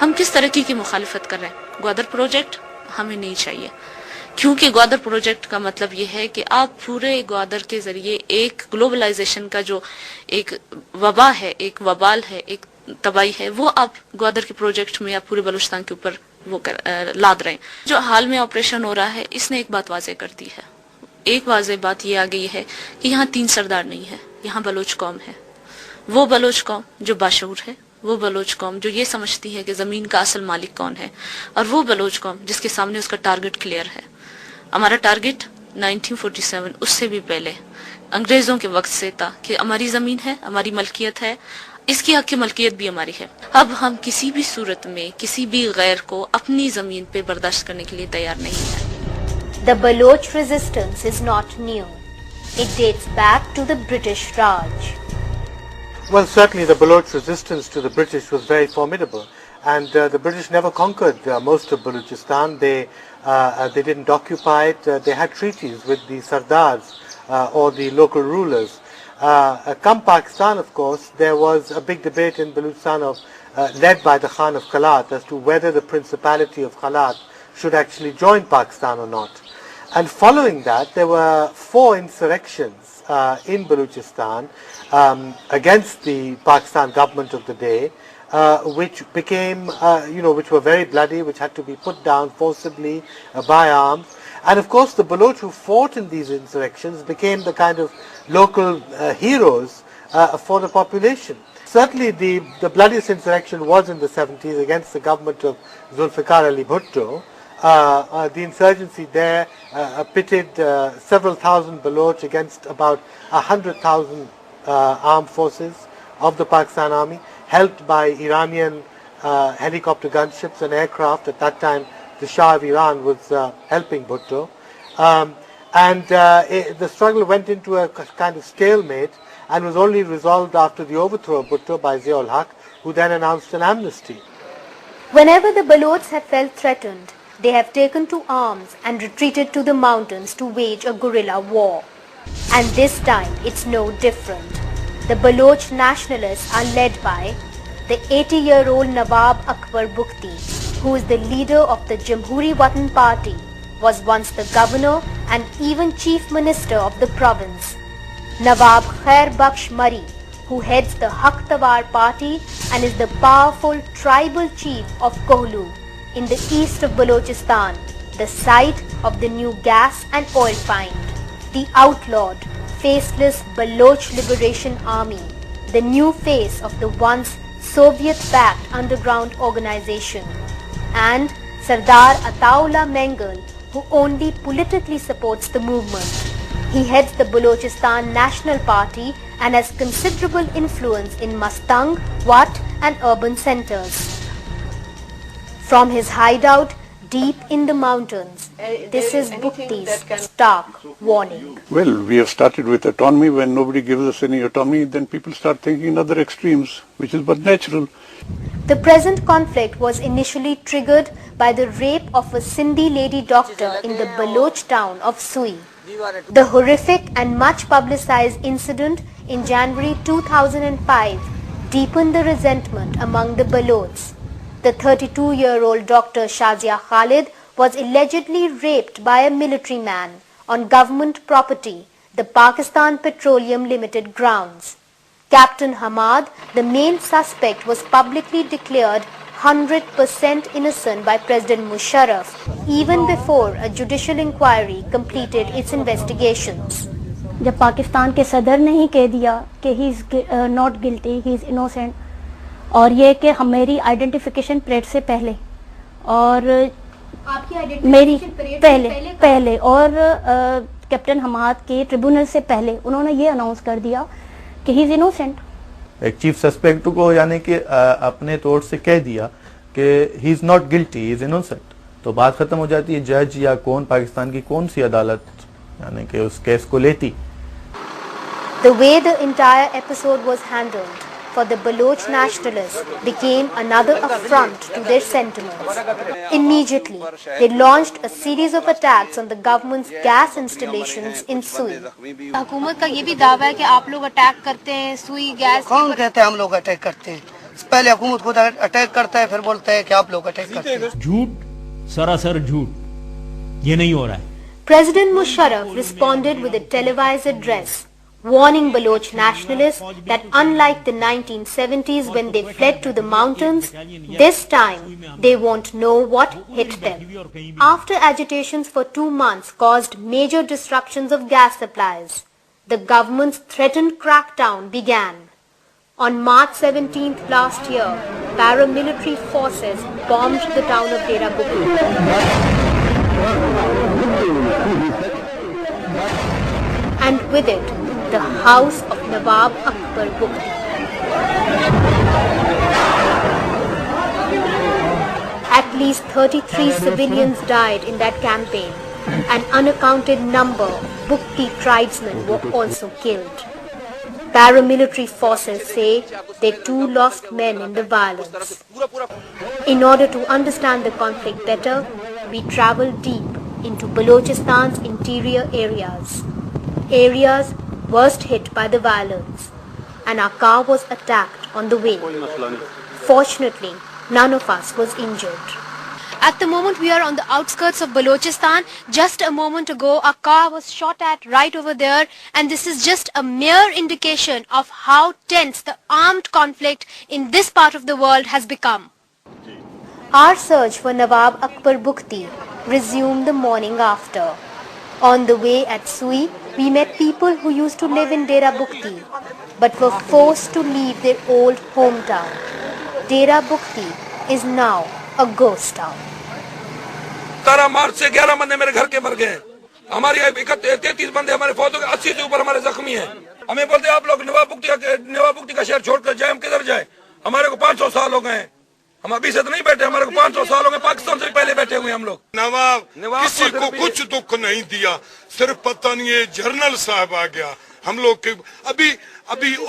ہم کس ترقی کی مخالفت کر رہے ہیں؟ گوادر پروجیکٹ ہمیں نہیں چاہیے، کیونکہ گوادر پروجیکٹ کا مطلب یہ ہے کہ آپ پورے گوادر کے ذریعے ایک گلوبلائزیشن کا جو ایک وبا ہے، ایک وبال ہے، ایک تباہی ہے، وہ آپ گوادر کے پروجیکٹ میں یا پورے بلوچستان کے اوپر وہ لاد رہے ہیں۔ جو حال میں آپریشن ہو رہا ہے اس نے ایک بات واضح کر دی ہے، ایک واضح بات یہ آ گئی ہے کہ یہاں 3 سردار نہیں ہے، یہاں بلوچ قوم ہے۔ وہ بلوچ قوم جو باشعور ہے، وہ بلوچ قوم جو یہ سمجھتی ہے کہ زمین کا اصل مالک کون ہے، اور وہ بلوچ قوم جس کے سامنے اس کا ٹارگٹ کلیئر ہے۔ ہمارا ٹارگٹ 1947 اس سے بھی پہلے انگریزوں کے وقت سے تھا کہ ہماری زمین ہے، ہماری ملکیت ہے، اس کی حق کی ملکیت بھی ہماری ہے۔ اب ہم کسی بھی صورت میں کسی بھی غیر کو اپنی زمین پہ برداشت کرنے کے لیے تیار نہیں ہیں۔ The Baloch resistance is not new. It dates back to the British Raj. Well, certainly the Baloch resistance to the British was very formidable, and the British never conquered most of Balochistan. They didn't occupy it. They had treaties with the Sardars or the local rulers. Come Pakistan, of course, there was a big debate in Balochistan led by the Khan of Kalat as to whether the Principality of Kalat should actually join Pakistan or not. And following that, there were 4 insurrections in Balochistan against the Pakistan government of the day, which became, which were very bloody, which had to be put down forcibly by arms. And of course, the Baloch who fought in these insurrections became the kind of local heroes for the population. Certainly, the bloodiest insurrection was in the 70s against the government of Zulfikar Ali Bhutto. The insurgency there pitted several thousand Baloch against about 100,000 armed forces of the Pakistan Army, helped by Iranian helicopter gunships and aircraft. At that time, the Shah of Iran was helping Bhutto. The struggle went into a kind of stalemate and was only resolved after the overthrow of Bhutto by Zia-ul Haq, who then announced an amnesty. Whenever the Balochs have felt threatened, they have taken to arms and retreated to the mountains to wage a guerrilla war. And this time it's no different. The Baloch nationalists are led by the 80-year-old Nawab Akbar Bukhti, who is the leader of the Jamhuri Watan Party, was once the governor and even chief minister of the province. Nawab Khair Bakhsh Mari, who heads the Haq Tawar party and is the powerful tribal chief of Kohlu in the east of Balochistan, the site of the new gas and oil find. The outlawed, faceless Baloch Liberation Army, the new face of the once Soviet-backed underground organization. And Sardar Ataullah Mengal, who only politically supports the movement. He heads the Balochistan National Party and has considerable influence in Mastang, Wat and urban centers. From his hideout deep in the mountains, this is Bukhti's stark warning. Well, we have started with autonomy. When nobody gives us any autonomy, then people start thinking in other extremes, which is but natural. The present conflict was initially triggered by the rape of a Sindhi lady doctor in the Baloch town of Sui. The horrific and much publicized incident in January 2005 deepened the resentment among the Balochs. The 32-year-old Dr. Shazia Khalid was allegedly raped by a military man on government property, the Pakistan Petroleum Limited grounds. Captain Hamad, the main suspect, was publicly declared 100% innocent by President Musharraf, even before a judicial inquiry completed its investigations. جب پاکستان کے صدر نے ہی کہہ دیا کہ ہی is not guilty, he is innocent, اور یہ کہ میری آئیڈینٹیفیکیشن پریڈ سے پہلے اور میری پہلے اور کیپٹن حماد کے ٹریبونل سے پہلے انہوں نے یہ اناؤنس کر دیا کہ ہی از انوسینٹ. ایک چیف سسپیکٹ کو یعنی کہ اپنے طور سے کہہ دیا کہ ہی is not guilty, he is innocent, تو بات ختم ہو جاتی ہے. جج یا کون پاکستان کی کون سی عدالت یعنی کہ اس کیس کو لیتی. The way the entire episode was handled for the Baloch nationalists became another affront to their sentiments. Immediately, they launched a series of attacks on the government's gas installations in Sui. حکومت کا یہ بھی دعویٰ ہے کہ آپ لوگ attack کرتے ہیں سوئی گیس. کون کہتے ہیں ہم لوگ اٹیک کرتے ہیں؟ पहले हुकूमत खुद अटैक करता है, फिर बोलता है कि आप लोग अटैक करते हैं. झूठ, सरासर झूठ, ये नहीं हो रहा है. President Musharraf responded with a televised address, warning Baloch nationalists that unlike the 1970s when they fled to the mountains, this time they won't know what hit them. After agitations for 2 months caused major disruptions of gas supplies, the government's threatened crackdown began. On March 17th last year, paramilitary forces bombed the town of Dera Bukti. And with it, the house of Nawab Akbar Bukti. At least 33 civilians died in that campaign. An unaccounted number of Bukti tribesmen were also killed. Paramilitary forces say they too lost men in the violence. In order to understand the conflict better, we traveled deep into Balochistan's interior areas worst hit by the violence, and our car was attacked on the way. Fortunately, none of us was injured. At the moment we are on the outskirts of Balochistan. Just a moment ago a car was shot at right over there, and this is just a mere indication of how tense the armed conflict in this part of the world has become. Our search for Nawab Akbar Bukti resumed the morning after. On the way at Sui, we met people who used to live in Dera Bukti but were forced to leave their old hometown. Dera Bukti is now a ghost town. 17 मार्च से 11 बंदे मेरे घर के मर गए. हमारे 33 बंदे हमारे फौत हो गए, 80 से ऊपर हमारे जख्मी हैं. हमें बोलते आप लोग नवाब बुक्ति का शहर छोड़कर जाए. हम किधर जाए? हमारे को 500 साल हो गए. हम अभी से तो नहीं बैठे, हमारे को 500 साल हो गए. पाकिस्तान से पहले बैठे हुए हम लोग. नवाब किसी को कुछ दुख नहीं दिया, सिर्फ पता नहीं है जर्नल साहब आ गया. हम लोग के अभी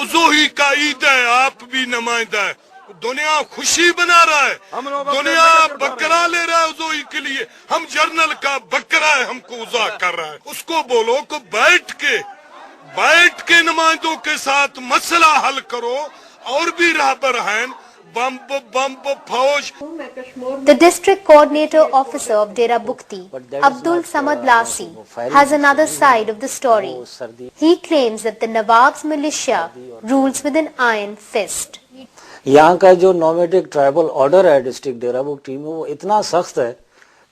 उज़ोही का ईद है, आप भी नुमाइंदा है. दुनिया खुशी बना रहा है, दुनिया बकरा ले रहा है उज़ोही के लिए. हम जर्नल का बकरा है, हमको उज़ा कर रहा है. उसको बोलो को बैठ के नुमाइंदों के साथ मसला हल करो. और भी राहबर हैं. The district coordinator officer of Dera Bukti, Abdul Samad Lasi, has another side of the story. He claims that the Nawab's militia rules with an iron fist. यहाँ का जो नॉमेडिक ट्राइबल ऑर्डर है डिस्ट्रिक्ट डेरा बुक्टी में, वो इतना सख्त है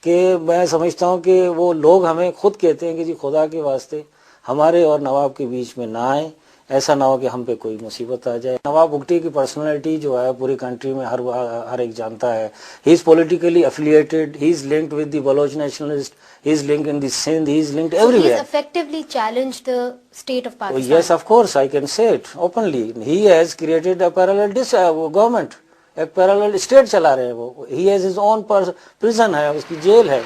कि मैं समझता हूँ कि वो लोग हमें खुद कहते हैं कि जी खुदा के वास्ते हमारे और नवाब के बीच में ना आए, ऐसा ना हो कि हम पे कोई मुसीबत आ जाए. नवाब बुक्टी की पर्सनालिटी जो है पूरी कंट्री में हर एक जानता है. He is politically affiliated, he is linked with the Baloch nationalist, he is linked in the Sindh, he is linked everywhere. So he has effectively challenged the state of Pakistan. Yes, of course, I can say it openly. He has created a parallel government, एक parallel state चला रहे हैं वो. He has his own prison है, उसकी jail है.